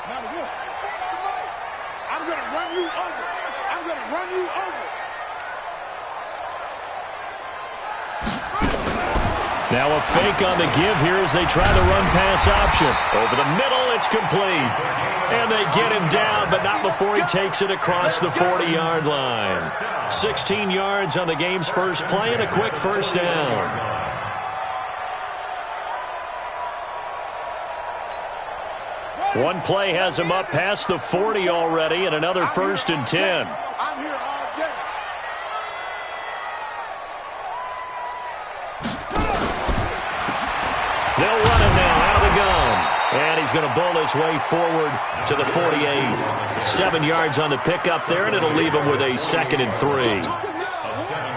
I'm going to run you over. I'm going to run you over. Now a fake on the give here as they try the run-pass option. Over the middle, it's complete. And they get him down, but not before he takes it across the 40-yard line. 16 yards on the game's first play and a quick first down. One play has him up past the 40 already, and another 1st and 10. I'm here all day. They'll run him now out of the gun. And he's going to bowl his way forward to the 48. 7 yards on the pickup there, and it'll leave him with a 2nd and 3.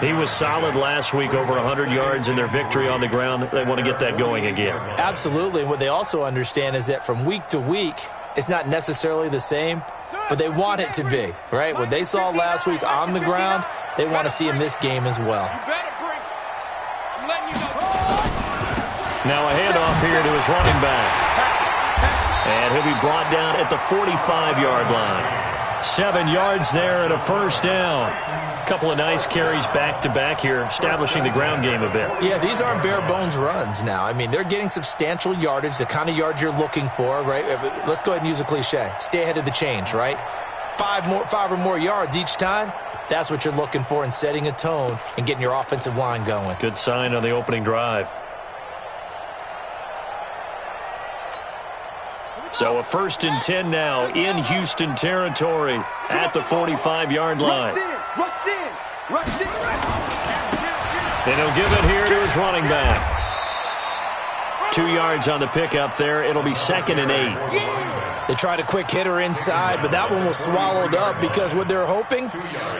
He was solid last week, over 100 yards in their victory on the ground. They want to get that going again. Absolutely. And what they also understand is that from week to week, it's not necessarily the same, but they want it to be, right? What they saw last week on the ground, they want to see in this game as well. Now a handoff here to his running back. And he'll be brought down at the 45-yard line. 7 yards there and a first down. A couple of nice carries back-to-back here, establishing the ground game a bit. Yeah, these aren't bare-bones runs now. I mean, they're getting substantial yardage, the kind of yards you're looking for, right? Let's go ahead and use a cliche. Stay ahead of the change, right? 5 or more yards each time. That's what you're looking for in setting a tone and getting your offensive line going. Good sign on the opening drive. So a 1st and 10 now in Houston territory at the 45-yard line. Rush in. And he'll give it here to his running back. 2 yards on the pickup there. It'll be 2nd and 8. They tried a quick hitter inside, but that one was swallowed up because what they're hoping,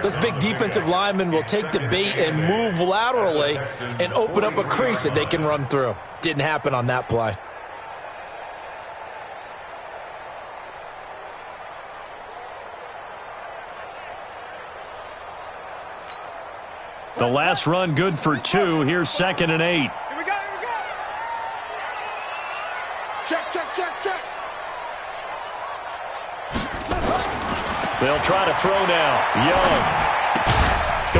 those big defensive linemen will take the bait and move laterally and open up a crease that they can run through. Didn't happen on that play. The last run good for 2. Here's 2nd and 8. Here we go. Check. They'll try to throw now. Young.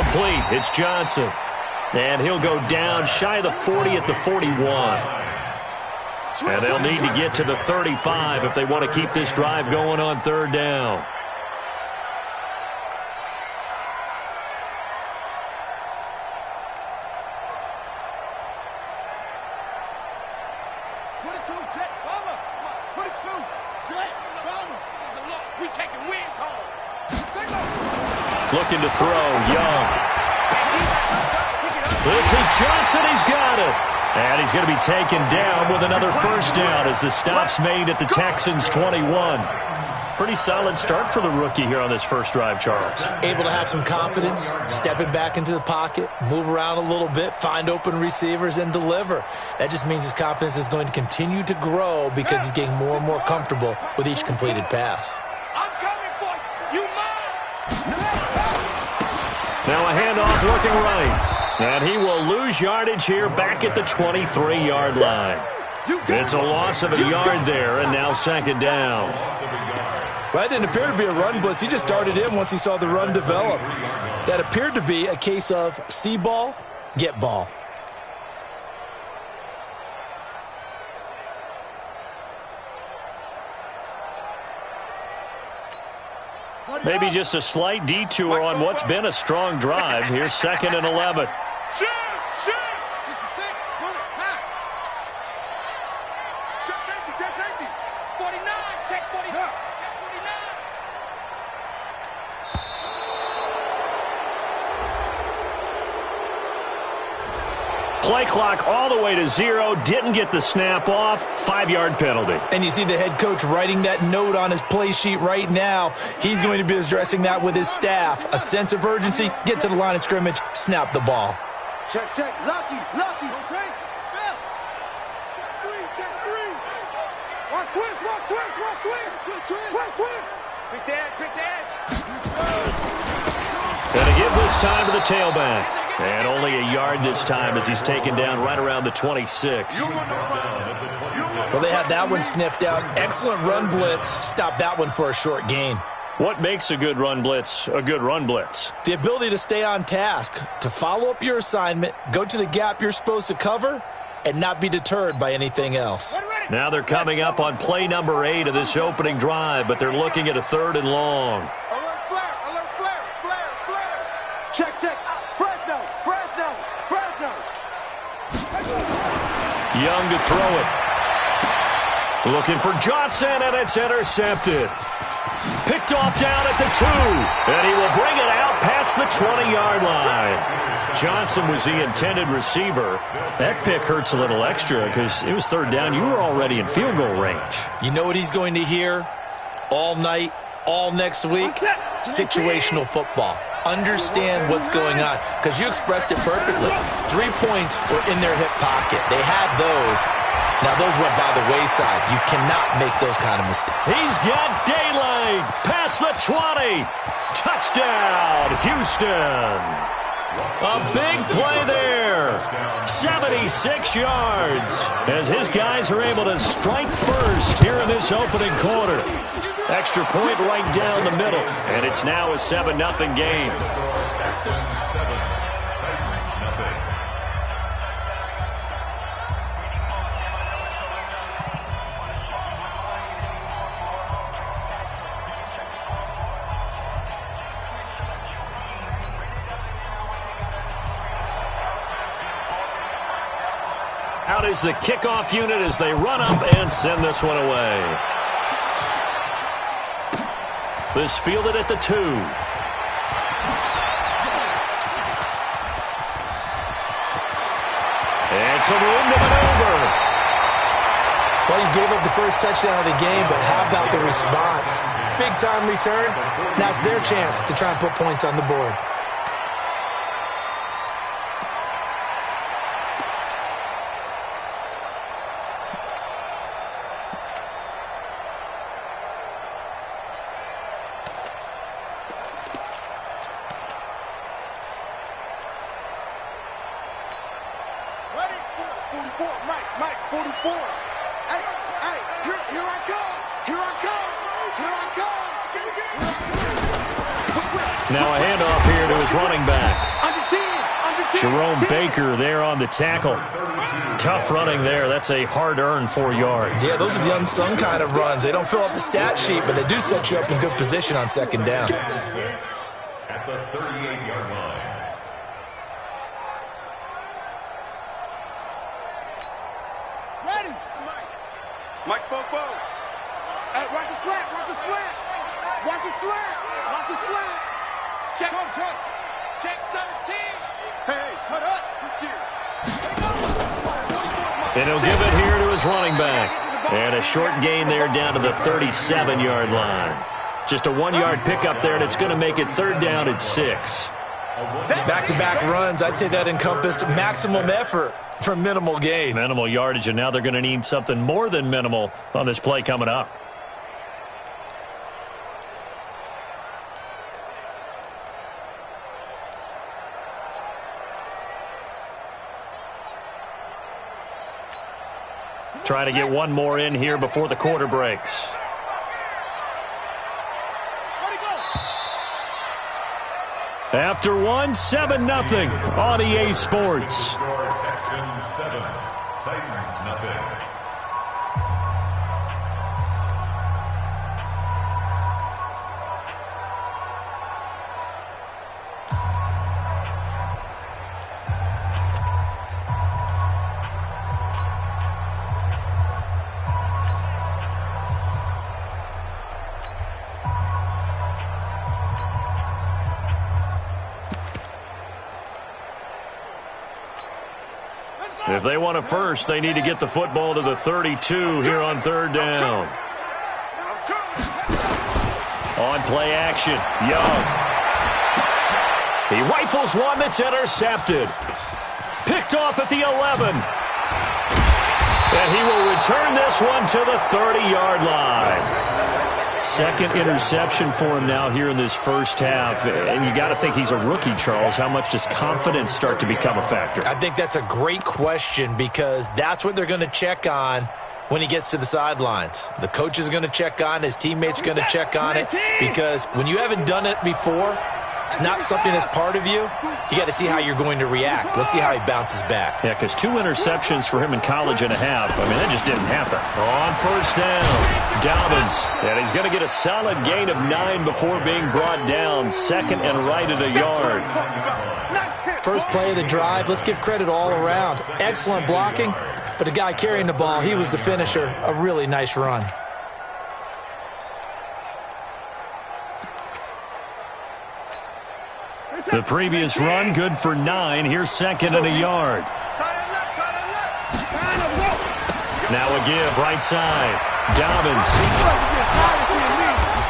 Complete. It's Johnson. And he'll go down shy of the 40 at the 41. And they'll need to get to the 35 if they want to keep this drive going on 3rd down. Looking to throw, Young. This is Johnson, he's got it. And he's going to be taken down with another first down as the stop's made at the Texans' 21. Pretty solid start for the rookie here on this first drive, Charles. Able to have some confidence, stepping back into the pocket, move around a little bit, find open receivers, and deliver. That just means his confidence is going to continue to grow because he's getting more and more comfortable with each completed pass. Now a handoff looking right. And he will lose yardage here back at the 23-yard line. It's a loss of a yard there, and now 2nd down. Well, that didn't appear to be a run blitz. He just darted in once he saw the run develop. That appeared to be a case of see ball, get ball. Maybe just a slight detour on what's been a strong drive. Here's 2nd and 11. Play clock all the way to 0. Didn't get the snap off. 5-yard penalty. And you see the head coach writing that note on his play sheet right now. He's going to be addressing that with his staff. A sense of urgency. Get to the line of scrimmage. Snap the ball. Check. Lucky. Check 3. Watch twist. Quick edge. Gonna give this time to the tailback. And only a yard this time as he's taken down right around the 26. Well, they had that one sniffed out. Excellent run blitz. Stop that one for a short gain. What makes a good run blitz a good run blitz? The ability to stay on task, to follow up your assignment, go to the gap you're supposed to cover, and not be deterred by anything else. Now they're coming up on play number 8 of this opening drive, but they're looking at a 3rd and long. Alert flare, alert flare, flare, flare. Check, check. Fresno, Fresno, Fresno. Young to throw it. Looking for Johnson, and it's intercepted. Picked off down at the 2, and he will bring it out past the 20-yard line. Johnson was the intended receiver. That pick hurts a little extra because it was 3rd down. You were already in field goal range. You know what he's going to hear all night, all next week? Situational football. Understand what's going on, because you expressed it perfectly. 3 points were in their hip pocket. They had those. Now, those went by the wayside. You cannot make those kind of mistakes. He's got daylight past the 20. Touchdown, Houston. A big play there. 76 yards as his guys are able to strike first here in this opening quarter. Extra point right down the middle, and it's now a 7-0 game. Out is the kickoff unit as they run up and send this one away. This fielded at the 2. And some room to maneuver. Well, you gave up the first touchdown of the game, but how about the response? Big time return. Now it's their chance to try and put points on the board. Mike, 44. Hey, here I come. Here I come. Here I come. Now a handoff here to his running back. Under 10. Jerome Baker there on the tackle. Tough running there. That's a hard-earned 4 yards. Yeah, those are the unsung kind of runs. They don't fill up the stat sheet, but they do set you up in good position on 2nd down. At the 38-yard line. Ready. Mike's both. Hey, watch the slant. Watch the slant. Watch the slant. Watch the slant. Check. Check 13. Hey, shut up. And he'll give it here to his running back. And a short gain there down to the 37-yard line. Just a 1-yard pickup there, and it's going to make it 3rd down at 6. Back-to-back runs, I'd say that encompassed maximum effort for minimal gain. Minimal yardage, and now they're going to need something more than minimal on this play coming up. Trying to get one more in here before the quarter breaks. After one, 7-0 on EA Sports. Texans 7, Titans nothing. If they want a first, they need to get the football to the 32 here on 3rd down. On play action, Young. He rifles one that's intercepted. Picked off at the 11. And he will return this one to the 30-yard line. Second interception for him now here in this first half. And you got to think he's a rookie, Charles. How much does confidence start to become a factor? I think that's a great question because that's what they're going to check on when he gets to the sidelines. The coach is going to check on, his teammates are going to check on it, because when you haven't done it before, it's not something that's part of you. You got to see how you're going to react. Let's see how he bounces back. Yeah, because 2 interceptions for him in college and a half. I mean, that just didn't happen. On first down, Dobbins. And he's going to get a solid gain of 9 before being brought down. Second and right at a yard. First play of the drive, let's give credit all around. Excellent blocking, but the guy carrying the ball, he was the finisher. A really nice run. The previous run, good for 9. Here's second and a yard. Now a give, right side. Dobbins.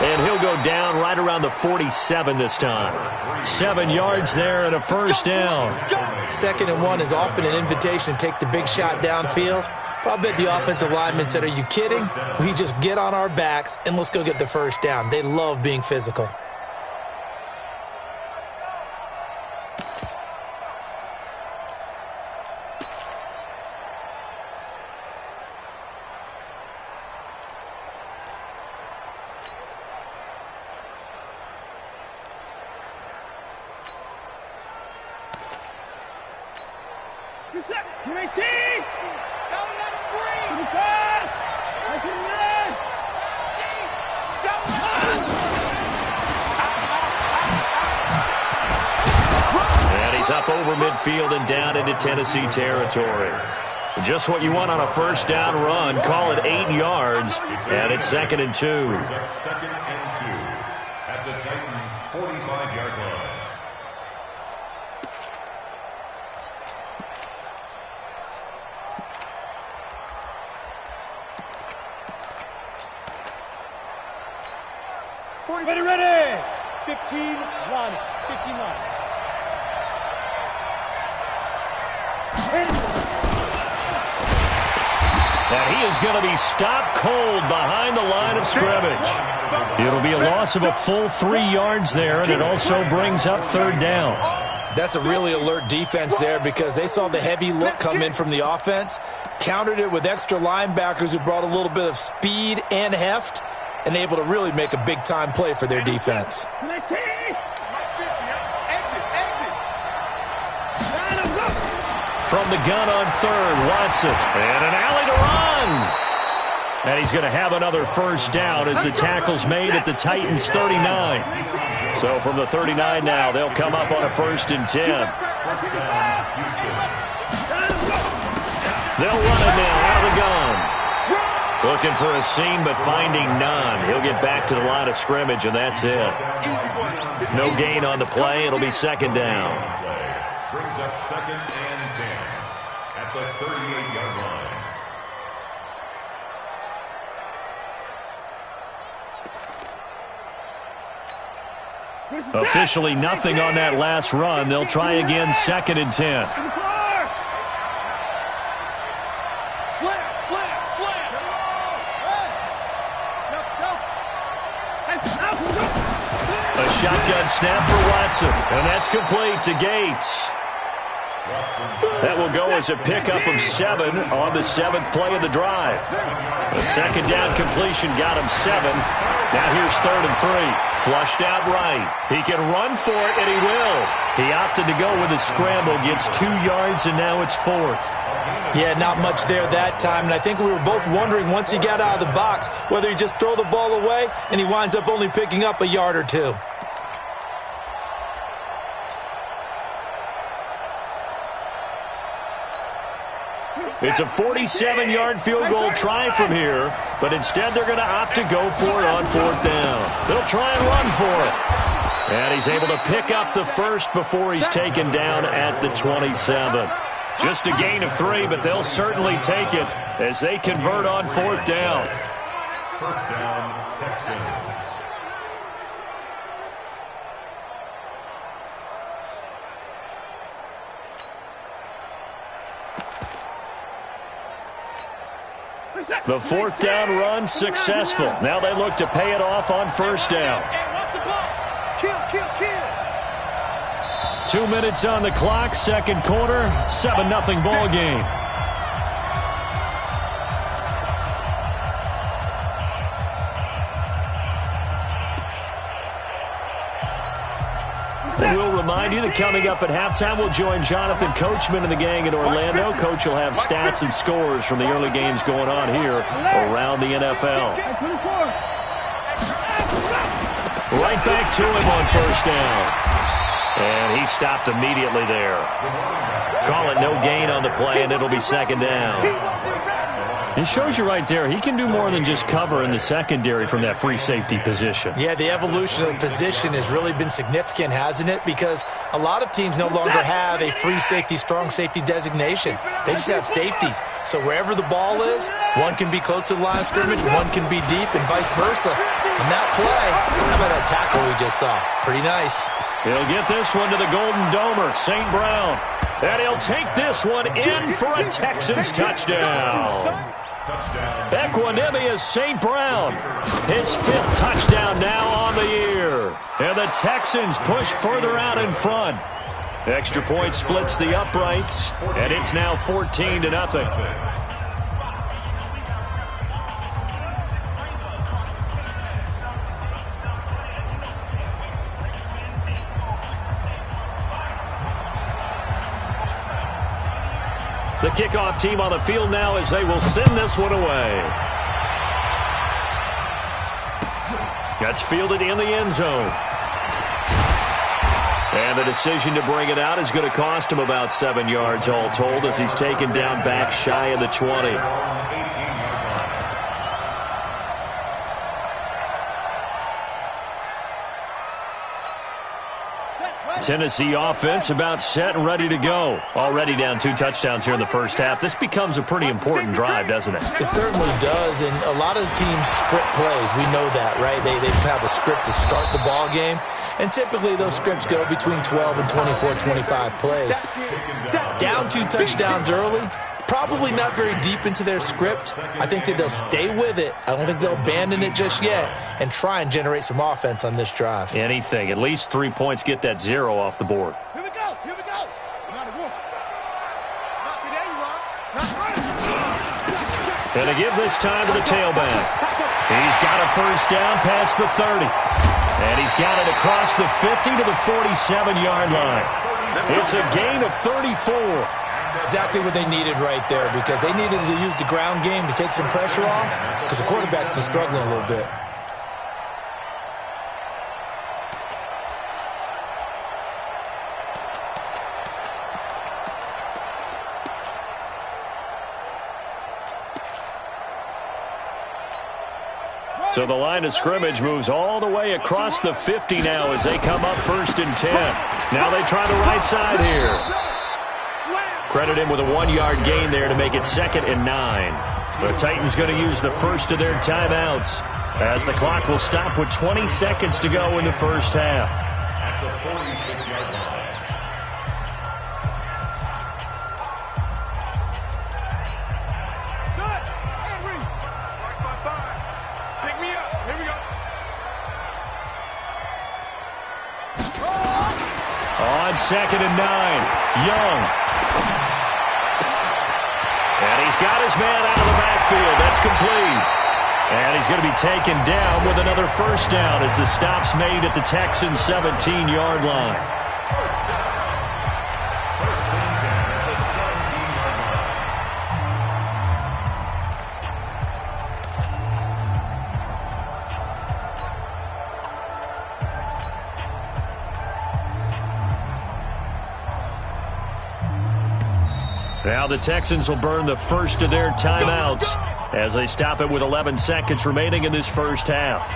And he'll go down right around the 47 this time. 7 yards there and a first down. 2nd and 1 is often an invitation to take the big shot downfield. But I bet the offensive lineman said, are you kidding? We just get on our backs and let's go get the first down. They love being physical. Up over midfield and down into Tennessee territory. Just what you want on a first down run. Call it 8 yards, and it's 2nd and 2. 2nd and 2 at the Titans' 45-yard line. Ready. 15 line. 15 line. And he is going to be stopped cold behind the line of scrimmage. It'll be a loss of a full 3 yards there, and it also brings up 3rd down. That's a really alert defense there because they saw the heavy look come in from the offense, countered it with extra linebackers who brought a little bit of speed and heft, and able to really make a big-time play for their defense. From the gun on 3rd, Watson. And an alley to run. And he's going to have another first down as the tackle's made at the Titans' 39. So from the 39 now, they'll come up on a 1st and 10. They'll run it now out of the gun. Looking for a seam, but finding none. He'll get back to the line of scrimmage, and that's it. No gain on the play. It'll be 2nd down. Brings up 2nd and 10 at the 38-yard line. Officially nothing on that last run. They'll try again, 2nd and 10. A shotgun snap for Watson, and that's complete to Gates. That will go as a pickup of 7 on the 7th play of the drive. A 2nd down completion got him 7. Now here's 3rd and 3. Flushed out right. He can run for it, and he will. He opted to go with a scramble, gets 2 yards, and now it's 4th. Yeah, not much there that time, and I think we were both wondering once he got out of the box whether he just throw the ball away, and he winds up only picking up a yard or 2. It's a 47-yard field goal try from here, but instead they're going to opt to go for it on 4th down. They'll try and run for it. And he's able to pick up the 1st before he's taken down at the 27. Just a gain of 3, but they'll certainly take it as they convert on 4th down. 1st down, Texans. The fourth down run successful. Now they look to pay it off on first down. 2 minutes on the clock, second quarter, 7-0 ball game. We'll remind you that coming up at halftime, we'll join Jonathan Coachman and the gang in Orlando. Coach will have stats and scores from the early games going on here around the NFL. Right back to him on first down. And he stopped immediately there. Call it no gain on the play, and it'll be second down. It shows you right there, he can do more than just cover in the secondary from that free safety position. Yeah, the evolution of the position has really been significant, hasn't it? Because a lot of teams no longer have a free safety, strong safety designation. They just have safeties. So wherever the ball is, one can be close to the line of scrimmage, one can be deep, and vice versa. On that play, how about that tackle we just saw? Pretty nice. He'll get this one to the Golden Domer, St. Brown. And he'll take this one in for a Texans touchdown. Equanimous St. Brown, his 5th touchdown now on the year. And the Texans push further out in front. Extra point splits the uprights, and it's now 14-0. The kickoff team on the field now as they will send this one away. That's fielded in the end zone. And the decision to bring it out is going to cost him about 7 yards all told as he's taken down back shy of the 20. Tennessee offense about set and ready to go. Already down 2 touchdowns here in the first half. This becomes a pretty important drive, doesn't it? It certainly does, and a lot of the teams script plays. We know that, right? They have a script to start the ball game, and typically those scripts go between 12 and 24, 25 plays. Down 2 touchdowns early, probably not very deep into their script. I think that they'll stay with it. I don't think they'll abandon it just yet and try and generate some offense on this drive. Anything. At least 3 points, get that 0 off the board. Here we go. Here we go. And they give this time to the tailback. He's got a first down past the 30. And he's got it across the 50 to the 47-yard line. It's a gain of 34. Exactly what they needed right there, because they needed to use the ground game to take some pressure off, because the quarterback's been struggling a little bit. So the line of scrimmage moves all the way across the 50 now as they come up 1st and 10. Now they try the right side here. Credit him with a 1-yard gain there to make it 2nd and 9. The Titans going to use the first of their timeouts as the clock will stop with 20 seconds to go in the first half. At the 46-yard line. Set. Henry. 5-5-5. Pick me up. Here we go. On 2nd and 9, Young. And he's got his man out of the backfield. That's complete. And he's going to be taken down with another first down as the stop's made at the Texans' 17-yard line. Now the Texans will burn the first of their timeouts as they stop it with 11 seconds remaining in this first half.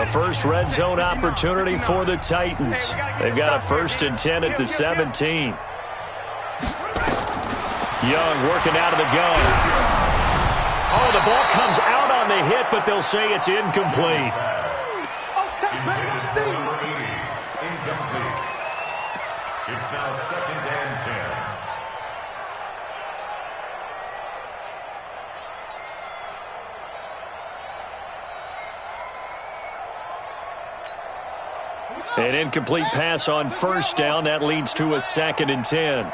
The first red zone opportunity for the Titans. They've got a 1st and 10 at the 17. Young working out of the gun. Oh, the ball comes out on the hit, but they'll say it's incomplete. Incomplete. It's now 2nd and 10. An incomplete pass on 1st down. That leads to a 2nd and 10.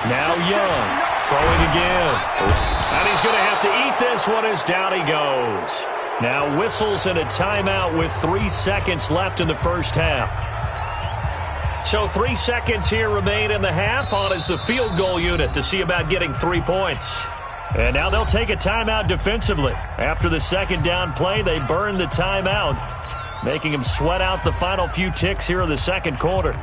Now Young, throwing again. And he's going to have to eat this one as down he goes. Now whistles and a timeout with 3 seconds left in the first half. So 3 seconds here remain in the half. On is the field goal unit to see about getting 3 points. And now they'll take a timeout defensively. After the 2nd down play, they burn the timeout, making them sweat out the final few ticks here in the 2nd quarter.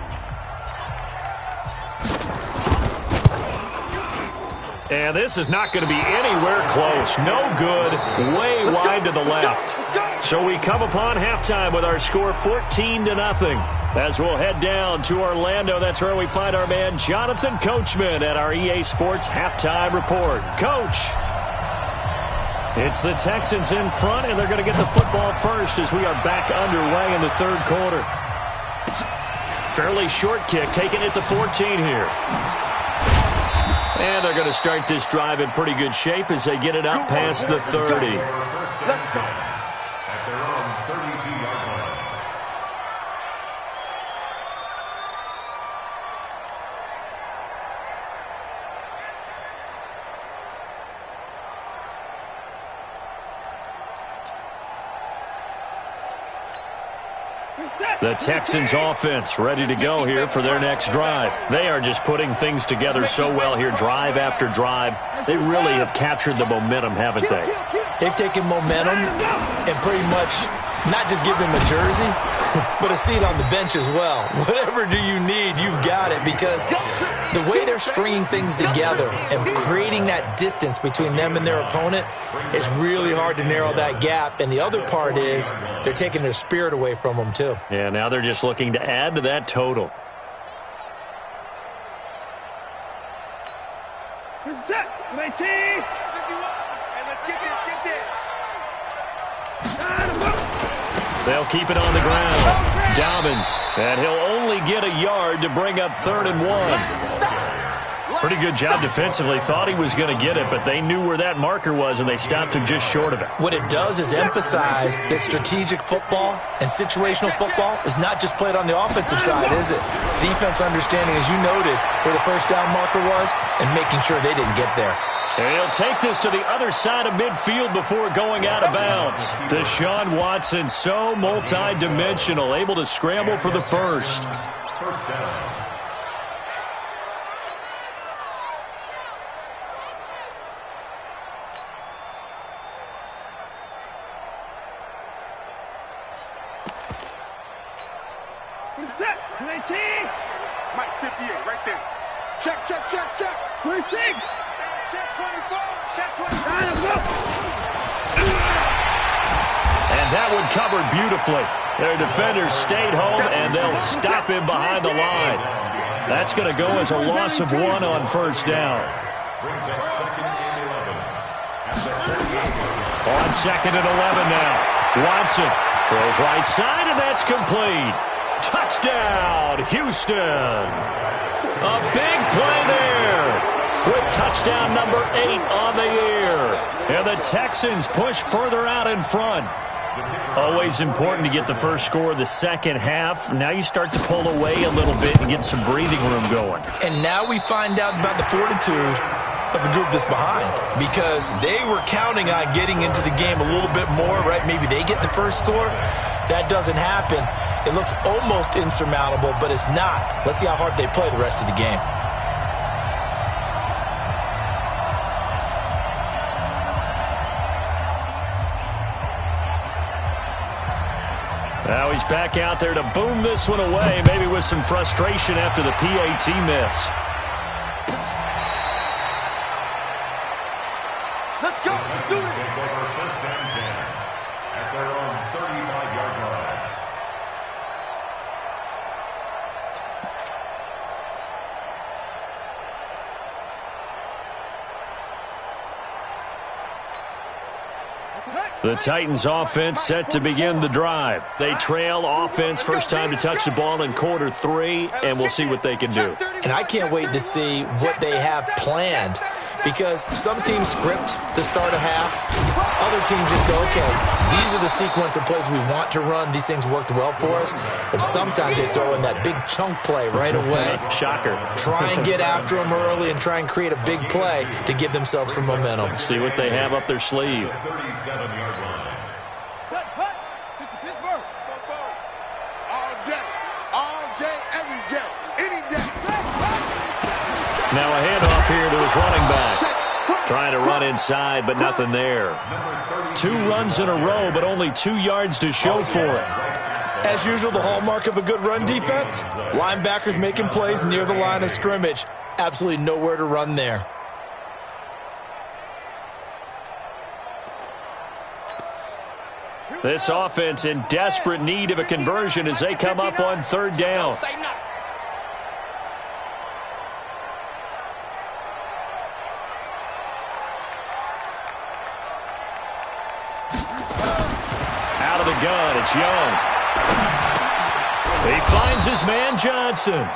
And this is not going to be anywhere close. No good. Way wide to the left. So we come upon halftime with our score 14-0. As we'll head down to Orlando, that's where we find our man Jonathan Coachman at our EA Sports Halftime Report. Coach. It's the Texans in front, and they're going to get the football first as we are back underway in the 3rd quarter. Fairly short kick, taking it to 14 here. And they're going to start this drive in pretty good shape as they get it up past the 30. At their own 32-yard line. The Texans offense ready to go here for their next drive. They are just putting things together so well here, drive after drive. They really have captured the momentum, haven't they? They've taken momentum and pretty much not just give them a jersey, but a seat on the bench as well. Whatever do you need, you've got it, because the way they're stringing things together and creating that distance between them and their opponent, it's really hard to narrow that gap. And the other part is they're taking their spirit away from them too. Yeah, now they're just looking to add to that total. Set, 19, 51. And let's get this, They'll keep it on the ground. Dobbins, and he'll only get a yard to bring up 3rd and 1. Pretty good job defensively. Thought he was going to get it, but they knew where that marker was, and they stopped him just short of it. What it does is emphasize that strategic football and situational football is not just played on the offensive side, is it? Defense understanding, as you noted, where the 1st down marker was and making sure they didn't get there. And he'll take this to the other side of midfield before going out of bounds. Deshaun Watson, so multi-dimensional, able to scramble for the first. 1st down. Set, 19. Mike, 58, right there. Check, check, check, check. 26. Check 24. Check 25. And that one covered beautifully. Their defenders stayed home, and they'll stop him behind the line. That's going to go as a loss of 1 on 1st down. Brings up 2nd and 11. At the 38. On 2nd and 11 now. Watson throws right side, and that's complete. Touchdown, Houston. A big play there with touchdown number 8 on the year. And the Texans push further out in front. Always important to get the first score of the 2nd half. Now you start to pull away a little bit and get some breathing room going. And now we find out about the fortitude of the group that's behind, because they were counting on getting into the game a little bit more, right? Maybe they get the first score. That doesn't happen. It looks almost insurmountable, but it's not. Let's see how hard they play the rest of the game. Now he's back out there to boom this one away, maybe with some frustration after the PAT miss. Let's go. Let's do it. Take over first and 10 at their own 35-yard line. The Titans offense set to begin the drive. They trail offense first time to touch the ball in quarter 3, and we'll see what they can do. And I can't wait to see what they have planned, because some teams script to start a half. Other teams just go, okay, these are the sequence of plays we want to run. These things worked well for us. And sometimes they throw in that big chunk play right away. Shocker. Try and get after them early and try and create a big play to give themselves some momentum. See what they have up their sleeve. 37-yard line. Set, hut. This is Pittsburgh. All day, every day, any day. Now a handoff here to his running back. Trying to run inside, but nothing there. 2 runs in a row, but only 2 yards to show for it. As usual, the hallmark of a good run defense, linebackers making plays near the line of scrimmage. Absolutely nowhere to run there. This offense in desperate need of a conversion as they come up on 3rd down. Out of the gun, it's Young. He finds his man Johnson.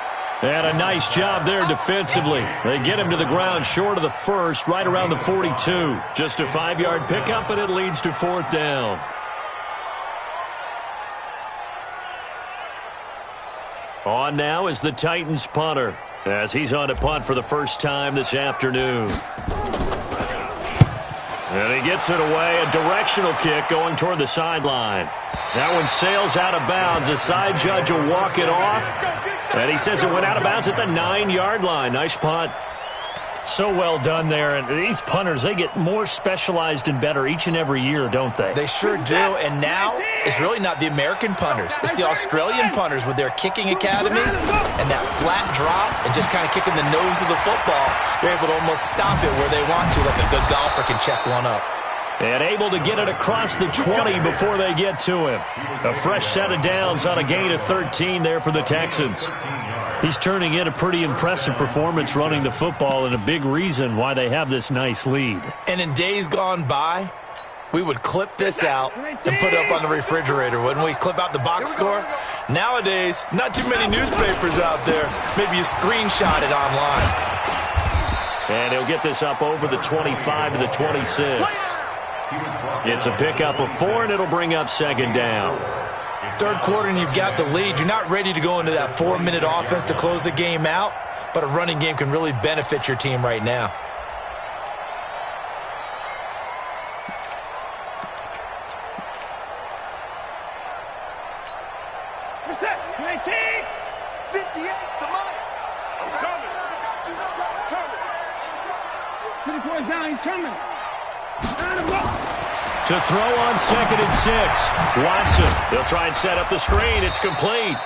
And a nice job there defensively. They get him to the ground short of the first, right around the 42. Just a 5-yard pickup, and it leads to 4th down. On now is the Titans punter, as he's on to punt for the first time this afternoon. And he gets it away, a directional kick going toward the sideline. That one sails out of bounds. The side judge will walk it off. And he says it went out of bounds at the 9-yard line. Nice punt. So well done there. And these punters, they get more specialized and better each and every year, don't they? They sure do. And now it's really not the American punters. It's the Australian punters with their kicking academies and that flat drop and just kind of kicking the nose of the football. They're able to almost stop it where they want to, like a good golfer can check one up. And able to get it across the 20 before they get to him. A fresh set of downs on a gain of 13 there for the Texans. He's turning in a pretty impressive performance running the football, and a big reason why they have this nice lead. And in days gone by, we would clip this out and put it up on the refrigerator, wouldn't we? Clip out the box score. Nowadays, not too many newspapers out there. Maybe you screenshot it online. And he'll get this up over the 25 to the 26. It's a pickup of 4, and it'll bring up 2nd down. 3rd quarter, and you've got the lead. You're not ready to go into that 4-minute offense to close the game out, but a running game can really benefit your team right now. Reset. 19. 58. Come on. I'm coming. Coming. 24 down. He's coming. To throw on 2nd and 6. Watson, he'll try and set up the screen. It's complete.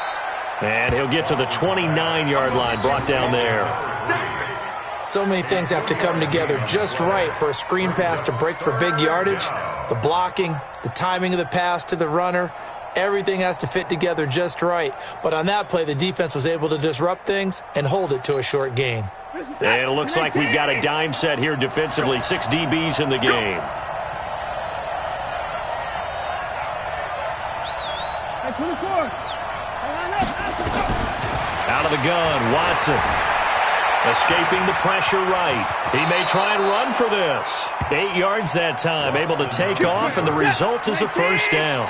And he'll get to the 29-yard line, brought down there. So many things have to come together just right for a screen pass to break for big yardage. The blocking, the timing of the pass to the runner, everything has to fit together just right. But on that play, the defense was able to disrupt things and hold it to a short gain. And it looks like we've got a dime set here defensively. 6 DBs in the game. Out of the gun, Watson. Escaping the pressure right. He may try and run for this. 8 yards that time, able to take off, and the result is a 1st down.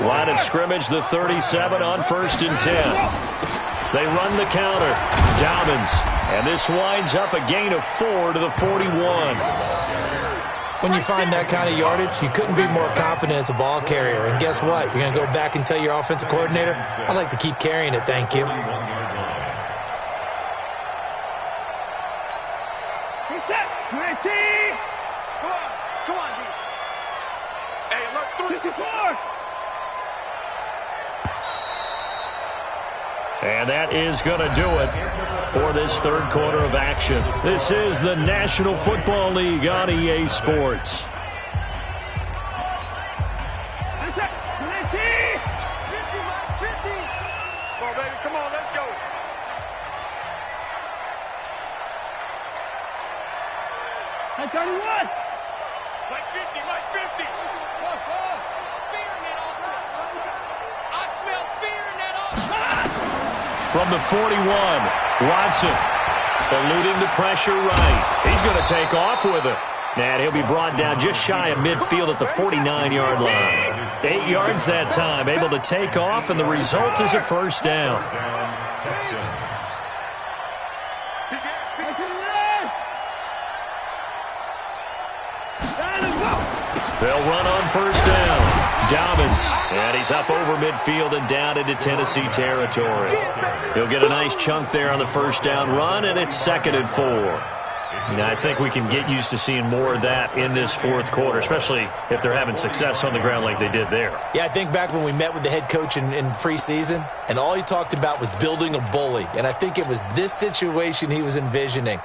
Line of scrimmage, the 37 on 1st and 10. They run the counter. Dobbins. And this winds up a gain of 4 to the 41. When you find that kind of yardage, you couldn't be more confident as a ball carrier. And guess what? You're going to go back and tell your offensive coordinator, I'd like to keep carrying it, thank you. Reset. 19. Come on, D. Hey, look, 54. And that is going to do it for this third quarter of action. This is the National Football League on EA Sports. From the 41, Watson eluding the pressure right. He's going to take off with it. And he'll be brought down just shy of midfield at the 49-yard line. 8 yards that time, able to take off, and the result is a first down. They'll run on first down. Dobbins, and he's up over midfield and down into Tennessee territory. He'll get a nice chunk there on the first down run, and it's 2nd and 4. Now, I think we can get used to seeing more of that in this fourth quarter, especially if they're having success on the ground like they did there. Yeah, I think back when we met with the head coach in preseason, and all he talked about was building a bully. And I think it was this situation he was envisioning.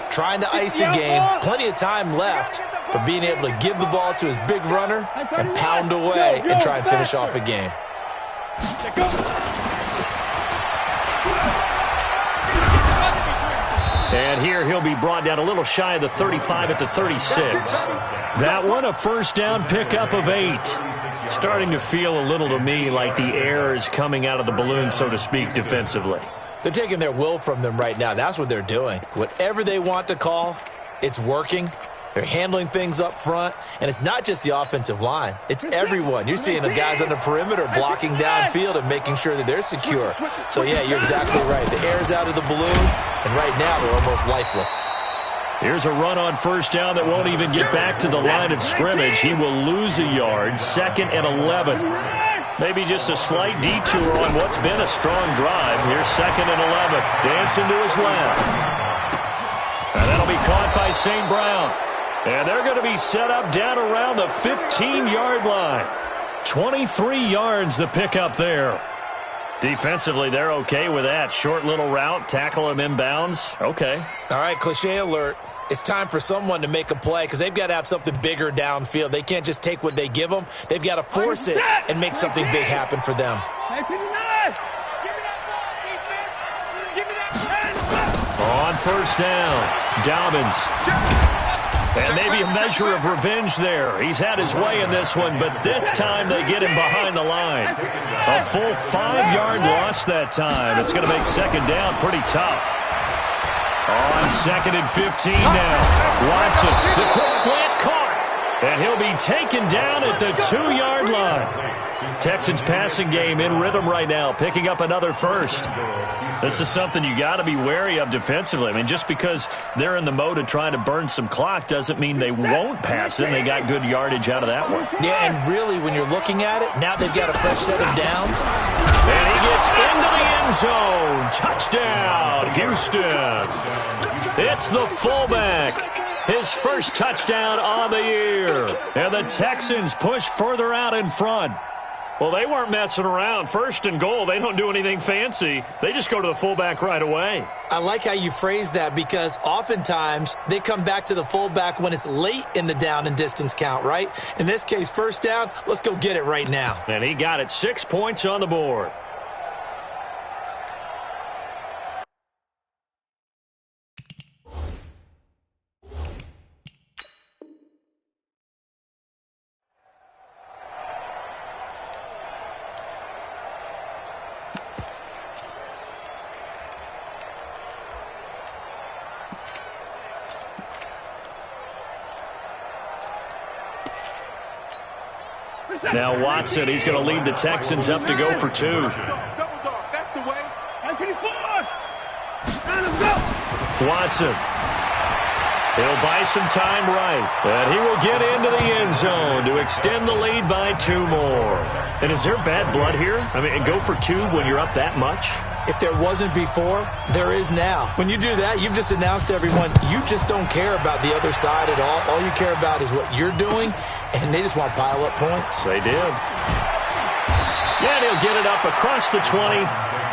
Trying to ice a game, plenty of time left, but being able to give the ball to his big runner and pound away and try and finish off a game. And here he'll be brought down a little shy of the 35 at the 36. That one, a first down pickup of 8. Starting to feel a little to me like the air is coming out of the balloon, so to speak, defensively. They're taking their will from them right now. That's what they're doing. Whatever they want to call, it's working. They're handling things up front, and it's not just the offensive line. It's everyone. You're seeing the guys on the perimeter blocking downfield and making sure that they're secure. So, yeah, you're exactly right. The air's out of the balloon, and right now they're almost lifeless. Here's a run on first down that won't even get back to the line of scrimmage. He will lose a yard, 2nd and 11. Maybe just a slight detour on what's been a strong drive. Here's 2nd and 11. Dancing to his left. And that'll be caught by St. Brown. And they're going to be set up down around the 15-yard line. 23 yards the pickup there. Defensively, they're okay with that. Short little route, tackle him inbounds. Okay. All right, cliche alert. It's time for someone to make a play because they've got to have something bigger downfield. They can't just take what they give them. They've got to force it and make something big happen for them. On first down, Dobbins. And maybe a measure of revenge there. He's had his way in this one, but this time they get him behind the line. A full 5-yard loss that time. It's going to make 2nd down pretty tough. On 2nd and 15 now. Watson, the quick slant caught. And he'll be taken down at the 2-yard line. Texans passing game in rhythm right now, picking up another first. This is something you got to be wary of defensively. I mean, just because they're in the mode of trying to burn some clock doesn't mean they won't pass it. They got good yardage out of that one. Yeah, and really, when you're looking at it, now they've got a fresh set of downs. And he gets into the end zone. Touchdown, Houston. It's the fullback. His first touchdown on the year. And the Texans push further out in front. Well, they weren't messing around. 1st and goal, they don't do anything fancy. They just go to the fullback right away. I like how you phrase that because oftentimes they come back to the fullback when it's late in the down and distance count, right? In this case, first down, let's go get it right now. And he got it. 6 points on the board. Now Watson, he's going to lead the Texans up to go for 2. That's the way. Watson. He'll buy some time right. And he will get into the end zone to extend the lead by 2 more. And is there bad blood here? I mean, go for 2 when you're up that much? If there wasn't before, there is now. When you do that, you've just announced to everyone, you just don't care about the other side at all. All you care about is what you're doing, and they just want to pile up points. They did. Yeah, and he'll get it up across the 20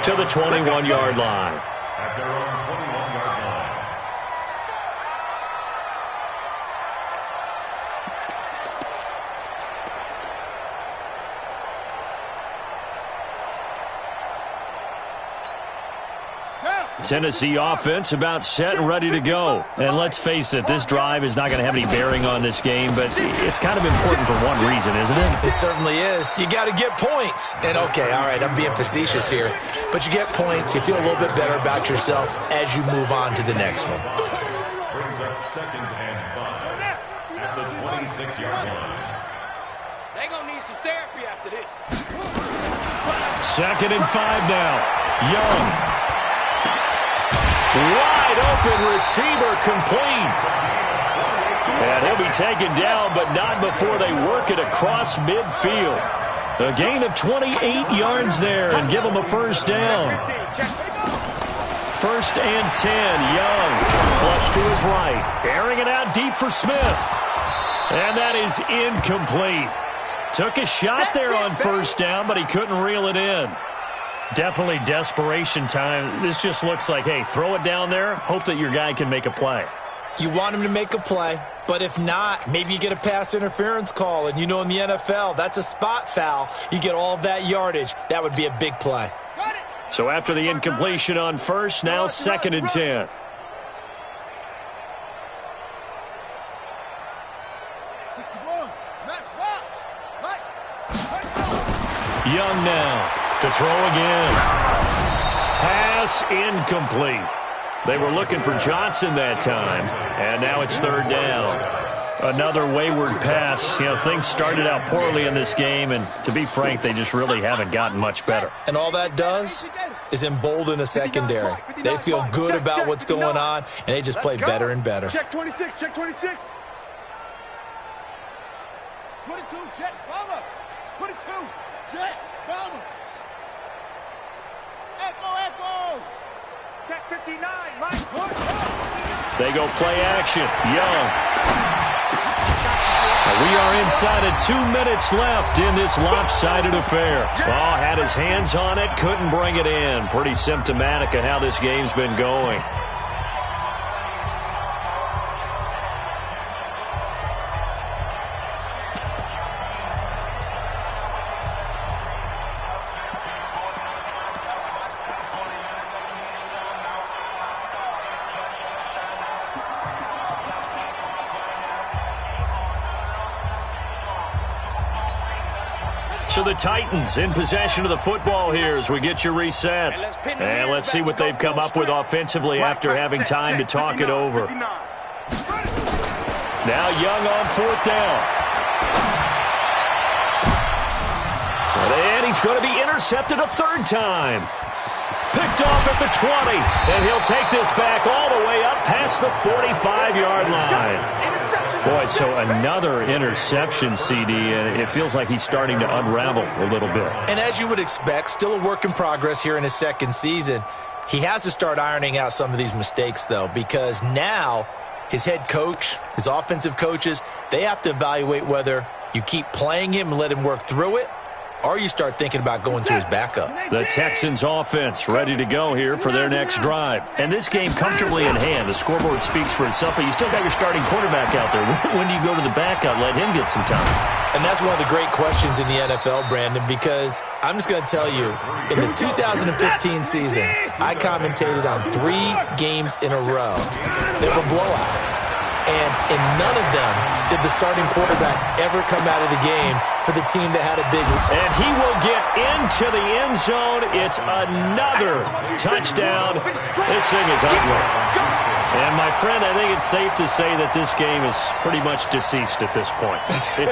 to to the 21-yard line. At their own 21-yard line. Tennessee offense about set and ready to go. And let's face it, this drive is not going to have any bearing on this game, but it's kind of important for one reason, isn't it? It certainly is. You got to get points. And, okay, all right, I'm being facetious here. But you get points, you feel a little bit better about yourself as you move on to the next one. Brings up 2nd and 5 at the 26-yard line. They're going to need some therapy after this. 2nd and 5 now. Young. Wide open receiver complete. And he'll be taken down, but not before they work it across midfield. A gain of 28 yards there and give them a first down. 1st and 10. Young. Flush to his right. Airing it out deep for Smith. And that is incomplete. Took a shot there on first down, but he couldn't reel it in. Definitely desperation time. This just looks like, hey, throw it down there, hope that your guy can make a play. You want him to make a play, but if not, maybe you get a pass interference call, and you know in the NFL, that's a spot foul. You get all of that yardage. That would be a big play. So after the incompletion on first, now 2nd and 10. Young now to throw again. Pass incomplete. They were looking for Johnson that time, and now it's 3rd down. Another wayward pass. You know, things started out poorly in this game, and to be frank, they just really haven't gotten much better. And all that does is embolden a secondary. They feel good about what's going on, and they just play better and better. Check 26, check 26. 22, check, bomber. 22, check, bomber. Echo. Check 59, Mike. They go play action. Young. We are inside of 2 minutes left in this lopsided affair. Ball had his hands on it, couldn't bring it in. Pretty symptomatic of how this game's been going. So the Titans in possession of the football here as we get you reset. And let's see what they've come up with offensively after having time to talk it over. Now Young on 4th down. And he's going to be intercepted a 3rd time. Picked off at the 20. And he'll take this back all the way up past the 45-yard line. Boy, so another interception, CD, and it feels like he's starting to unravel a little bit. And as you would expect, still a work in progress here in his 2nd season. He has to start ironing out some of these mistakes, though, because now his head coach, his offensive coaches, they have to evaluate whether you keep playing him and let him work through it, or you start thinking about going to his backup. The Texans offense ready to go here for their next drive. And this game comfortably in hand. The scoreboard speaks for itself, but you still got your starting quarterback out there. When do you go to the backup, let him get some time? And that's one of the great questions in the NFL, Brandon, because I'm just going to tell you, in the 2015 season, I commentated on 3 games in a row. They were blowouts. And in none of them did the starting quarterback ever come out of the game for the team that had a big lead. And he will get into the end zone. It's another touchdown. This thing is ugly. And, my friend, I think it's safe to say that this game is pretty much deceased at this point.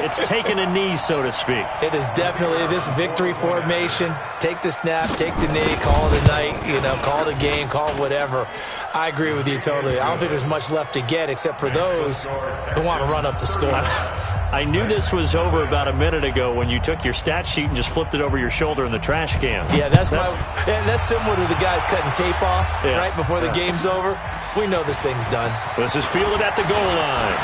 It's taken a knee, so to speak. It is definitely this victory formation. Take the snap, take the knee, call it a night, call it a game, call it whatever. I agree with you totally. I don't think there's much left to get except for those who want to run up the score. I knew this was over about a minute ago when you took your stat sheet and just flipped it over your shoulder in the trash can. Yeah, that's similar to the guys cutting tape off right before the game's over. We know this thing's done. This is fielded at the goal line.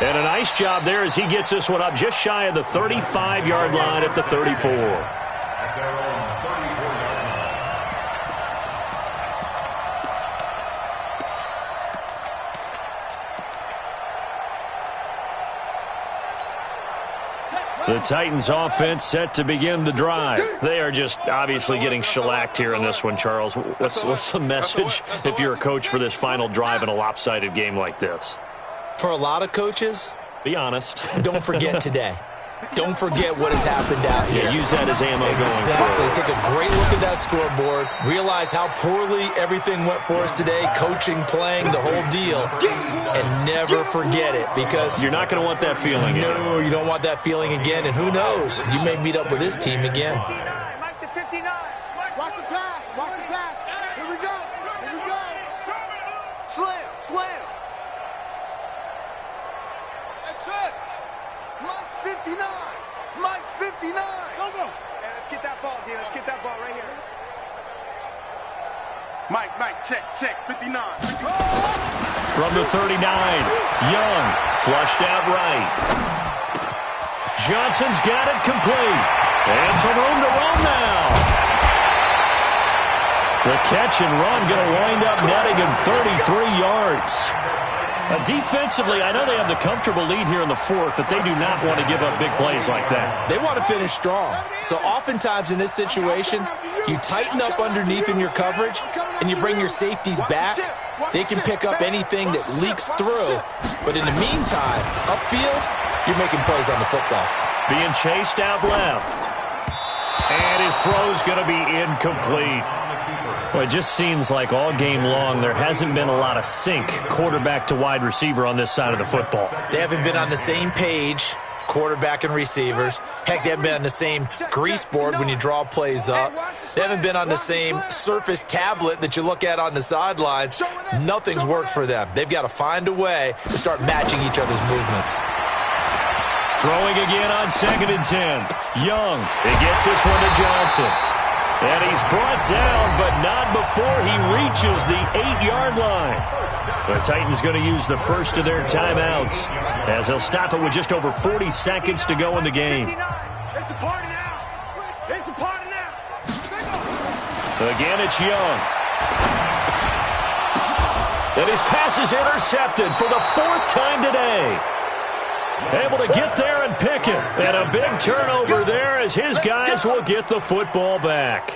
And a nice job there as he gets this one up just shy of the 35-yard line at the 34. The Titans offense set to begin the drive. They are just obviously getting shellacked here in this one, Charles. What's the message if you're a coach for this final drive in a lopsided game like this? For a lot of coaches, be honest. Don't forget today. Don't forget what has happened out here. Yeah, use that as ammo going forward. Take a great look at that scoreboard. Realize how poorly everything went for us today. Coaching, playing, the whole deal. And never forget it, because you're not going to want that feeling again. No, you don't want that feeling again. And who knows? You may meet up with this team again. Mike to 59. Watch the pass. Watch the pass. Here we go. Here we go. Slam. Slam. That's it. Mike's 59. Mike's 59. Go. Hey, let's get that ball, dude. Let's get that ball right here. Mike, check, 59. From the 39, Young, flushed out right. Johnson's got it complete. And some room to run now. The catch and run going to wind up netting him 33 yards. Defensively, I know they have the comfortable lead here in the fourth, but they do not want to give up big plays like that. They want to finish strong. So oftentimes in this situation, you tighten up underneath in your coverage, and you bring your safeties back. They can pick up anything that leaks through. But in the meantime, upfield, you're making plays on the football. Being chased out left. And his throw's going to be incomplete. Well, it just seems like all game long there hasn't been a lot of sync quarterback to wide receiver on this side of the football. They haven't been on the same page, quarterback and receivers. Heck, they haven't been on the same grease board when you draw plays up. They haven't been on the same surface tablet that you look at on the sidelines. Nothing's worked for them. They've got to find a way to start matching each other's movements. Throwing again on 2nd and 10. Young, he gets this one to Johnson. And he's brought down, but not before he reaches the 8-yard line. The Titans going to use the first of their timeouts, as they'll stop it with just over 40 seconds to go in the game. It's a party now. It's a party now. Again, it's Young. And his pass is intercepted for the 4th time today. Able to get there and pick it. And a big turnover there as his guys will get the football back.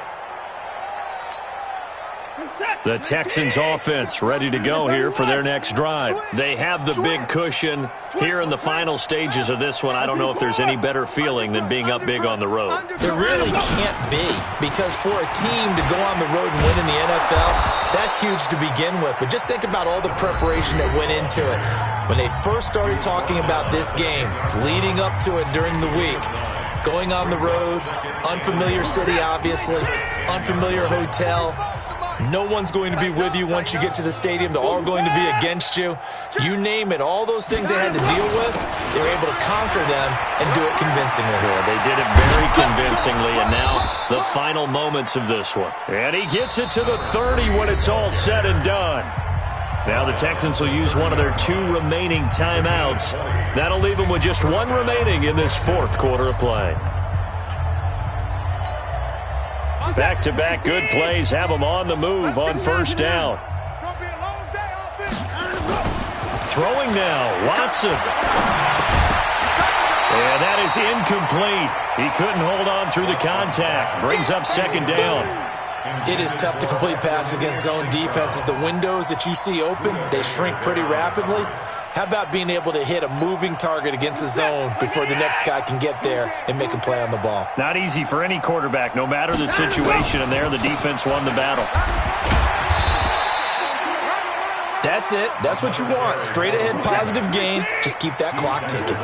The Texans offense ready to go here for their next drive. They have the big cushion here in the final stages of this one. I don't know if there's any better feeling than being up big on the road. There really can't be, because for a team to go on the road and win in the NFL, that's huge to begin with. But just think about all the preparation that went into it. When they first started talking about this game, leading up to it during the week, going on the road, unfamiliar city, obviously, unfamiliar hotel. No one's going to be with you once you get to the stadium. They're all going to be against you. You name it, all those things they had to deal with, they were able to conquer them and do it convincingly. Yeah, they did it very convincingly, and now the final moments of this one. And he gets it to the 30 when it's all said and done. Now the Texans will use one of their 2 remaining timeouts. That'll leave them with just 1 remaining in this 4th quarter of play. Back-to-back good plays have them on the move on 1st down. Throwing now, Watson. And that is incomplete. He couldn't hold on through the contact. Brings up 2nd down. It is tough to complete passes against zone defenses. The windows that you see open, they shrink pretty rapidly. How about being able to hit a moving target against a zone before the next guy can get there and make a play on the ball? Not easy for any quarterback, no matter the situation, and there the defense won the battle. That's it. That's what you want. Straight ahead positive gain. Just keep that clock ticking.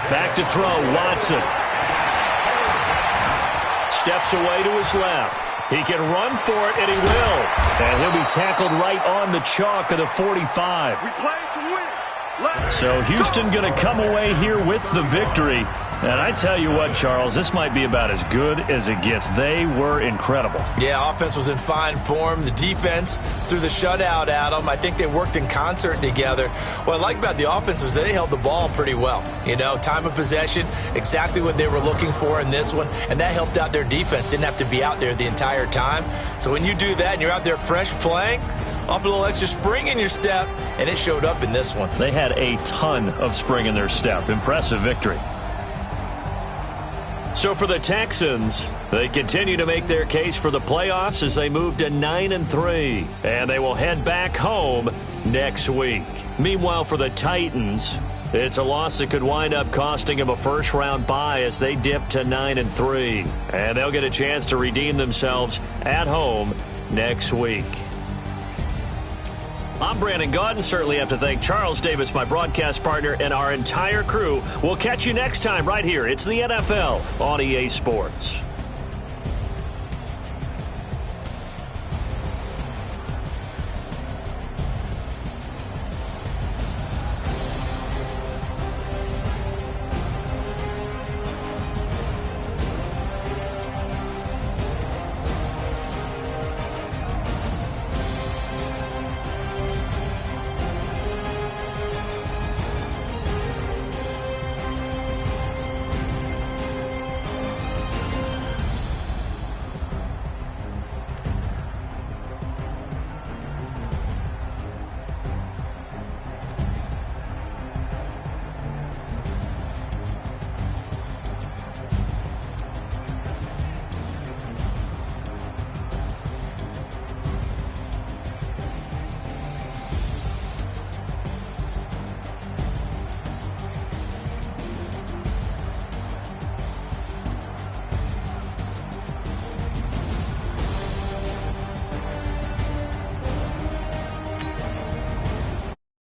Back to throw, Watson. Steps away to his left. He can run for it, and he will. And he'll be tackled right on the chalk of the 45. We play to win. So Houston going to come away here with the victory. And I tell you what, Charles, this might be about as good as it gets. They were incredible. Yeah, offense was in fine form. The defense threw the shutout at them. I think they worked in concert together. What I like about the offense was they held the ball pretty well. You know, time of possession, exactly what they were looking for in this one. And that helped out their defense. Didn't have to be out there the entire time. So when you do that and you're out there fresh playing, off a little extra spring in your step, and it showed up in this one. They had a ton of spring in their step. Impressive victory. So for the Texans, they continue to make their case for the playoffs as they move to 9-3, and they will head back home next week. Meanwhile, for the Titans, it's a loss that could wind up costing them a first-round bye as they dip to 9-3, and they'll get a chance to redeem themselves at home next week. I'm Brandon Gaudin. Certainly have to thank Charles Davis, my broadcast partner, and our entire crew. We'll catch you next time right here. It's the NFL on EA Sports.